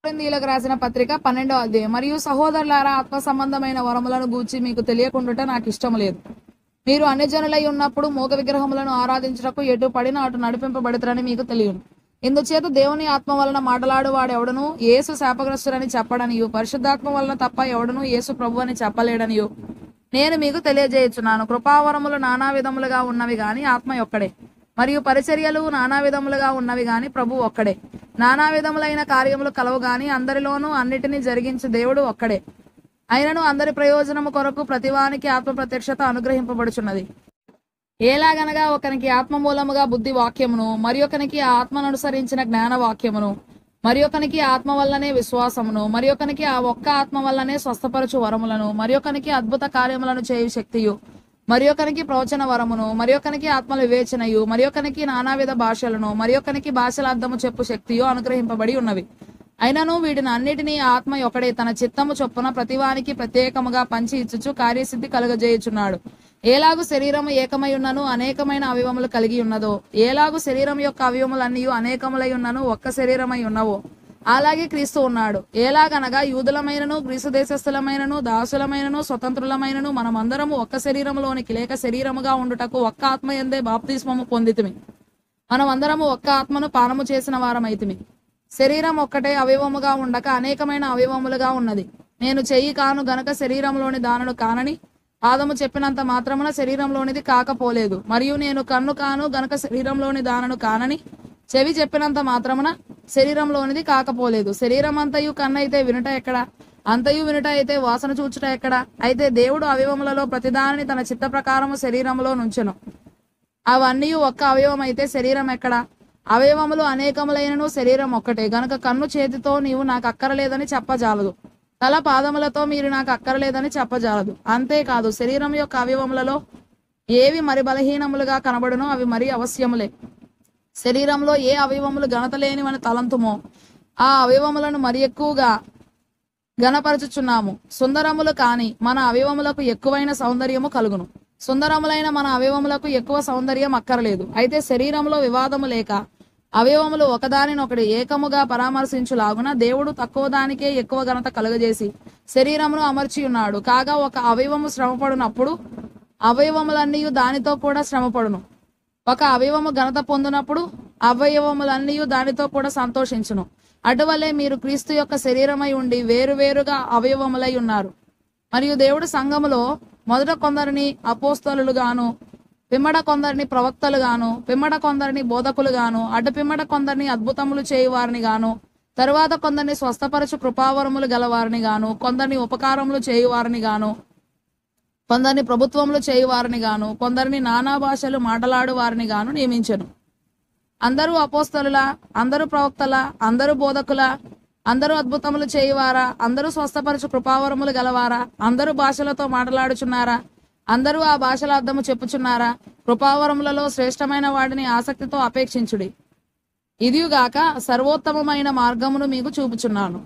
కొరింథీయులకు రాసిన పత్రిక 12వ అధ్యాయం. మరియు సహోదరులారా, ఆత్మ సంబంధమైన వరములను గూర్చి మీకు తెలియకుండుట నాకు ఇష్టము లేదు. మీరు అన్యజనులై ఉన్నప్పుడు మూగ విగ్రహములను ఆరాధించుటకు ఎటు పడినా అటు నడిపింపబడుతారని మీకు తెలియను. ఇందుచేత దేవుని ఆత్మ వలన మాటలాడు వాడెవడను యేసు శాపగ్రస్తుడని చెప్పడనియు, పరిశుద్ధాత్మ వలన తప్ప ఎవడను యేసు ప్రభు అని చెప్పలేడనియు నేను మీకు తెలియజేయుచున్నాను. కృపావరములు నానా విధములుగా ఉన్నవి గాని ఆత్మ ఒక్కడే. మరియు పరిచర్యలు నానా విధములుగా ఉన్నవి గాని ప్రభు ఒక్కడే. నానా విధములైన కార్యములు కలవు గాని అందరిలోనూ అన్నిటినీ జరిగించు దేవుడు ఒక్కడే. అయినను అందరి ప్రయోజనము కొరకు ప్రతివానికి ఆత్మ ప్రత్యక్షత అనుగ్రహింపబడుచున్నది. ఎలాగనగా ఒకనికి ఆత్మ మూలముగా బుద్ధి వాక్యమును, మరి ఒకనికి ఆ ఆత్మను అనుసరించిన జ్ఞాన వాక్యమును, మరి ఒకనికి ఆత్మ వల్లనే విశ్వాసమును, మరి ఒకనికి ఆ ఒక్క ఆత్మ వల్లనే స్వస్థపరచు వరములను, మరి ఒకనికి అద్భుత కార్యములను చేయు శక్తియు, మరి ఒకనికి ప్రవచన వరమును, మరి ఒకనికి ఆత్మల వివేచనయు, మరి ఒకనికి నానావిధ భాషలను, మరి ఒకనికి భాషల అర్థము చెప్పు శక్తియు అనుగ్రహింపబడి ఉన్నవి. అయినను వీటిని అన్నిటినీ ఆత్మ ఒకడే తన చిత్తము చొప్పున ప్రతివానికి ప్రత్యేకముగా పంచి ఇచ్చుచు కార్యసిద్ధి కలుగజేయుచున్నాడు. ఏలాగు శరీరము ఏకమై ఉన్నను అనేకమైన అవయవములు కలిగి ఉన్నదో, ఏలాగు శరీరం యొక్క అవయవములన్నీ అనేకములై ఉన్నను ఒక్క శరీరమై ఉన్నవో, అలాగే క్రీస్తు ఉన్నాడు. ఎలాగనగా యూదులమైనను గ్రీసు దేశస్థులమైనను దాసులమైనను స్వతంత్రులమైనను మనమందరము ఒక్క శరీరములోనికి లేక శరీరముగా ఉండుటకు ఒక్క ఆత్మ యందే బాప్తిస్మము పొందితిమి. మనమందరము ఒక్క ఆత్మను పానము చేసిన వారమైతిమి. శరీరం ఒక్కటే అవయవముగా ఉండక అనేకమైన అవయవములుగా ఉన్నది. నేను చెయ్యి కాను గనక శరీరంలోని దానను కానని ఆదము చెప్పినంత మాత్రమున శరీరంలోనిది కాకపోలేదు. మరియు నేను కన్ను కాను గనక శరీరంలోని దానను కానని చెవి చెప్పినంత మాత్రమున శరీరంలోనిది కాకపోలేదు. శరీరం అంతయు కన్నైతే వినుట ఎక్కడ? అంతయు వినుట అయితే వాసన చూచుట ఎక్కడ? అయితే దేవుడు అవయవములలో ప్రతిదానిని తన చిత్త ప్రకారము శరీరములో నుంచెను. అవన్నీ ఒక్క అవయవం అయితే శరీరం ఎక్కడ? అవయవములు అనేకములైనను శరీరం ఒక్కటే. గనుక కన్ను చేతితో నీవు నాకు అక్కరలేదని చెప్పజాలదు, తల పాదములతో మీరు నాకు అక్కరలేదని చెప్పజాలదు. అంతేకాదు శరీరం యొక్క అవయవములలో ఏవి మరి బలహీనములుగా కనబడునో అవి మరి అవశ్యములే. శరీరంలో ఏ అవయవములు ఘనత లేనివని తలంతుమో ఆ అవయవములను మరి ఎక్కువగా ఘనపరచుచున్నాము. సుందరములు కాని మన అవయవములకు ఎక్కువైన సౌందర్యము కలుగును. సుందరములైన మన అవయవములకు ఎక్కువ సౌందర్యం అక్కరలేదు. అయితే శరీరంలో వివాదము లేక అవయవములు ఒకదానినొకటి ఏకముగా పరామర్శించులాగున దేవుడు తక్కువ దానికే ఎక్కువ ఘనత కలుగజేసి శరీరమును అమర్చి ఉన్నాడు. కాగా ఒక అవయవము శ్రమపడినప్పుడు అవయవములన్నీ దానితో కూడా శ్రమపడును. ఒక అవయవము ఘనత పొందినప్పుడు అవయవములన్నీ దానితో కూడా సంతోషించును. అటువలే మీరు క్రీస్తు యొక్క శరీరమై ఉండి వేరువేరుగా అవయవములై ఉన్నారు. మరియు దేవుడు సంఘములో మొదట కొందరిని అపోస్తలుగాను, పిమ్మట కొందరిని ప్రవక్తలుగాను, పిమ్మట కొందరిని బోధకులుగాను, అటు పిమ్మట కొందరిని అద్భుతములు చేయువారిని గాను, తరువాత కొందరిని స్వస్థపరచు కృపావరములు గలవారిని గాను, కొందరిని ఉపకారములు చేయువారిని గాను, కొందరిని ప్రభుత్వములు చేయువారిని గాను, కొందరిని నానా భాషలు మాటలాడు వారిని గాను నియమించెను. అందరూ అపోస్తలులా? అందరూ ప్రవక్తలా? అందరూ బోధకులా? అందరూ అద్భుతములు చేయువారా? అందరూ స్వస్థపరచు కృపావరములు గలవారా? అందరూ భాషలతో మాట్లాడుచున్నారా? అందరూ ఆ భాషల అర్థము చెప్పుచున్నారా? కృపావరములలో శ్రేష్టమైన వాడిని ఆసక్తితో అపేక్షించుడి. ఇదియుగాక సర్వోత్తమమైన మార్గమును మీకు చూపుచున్నాను.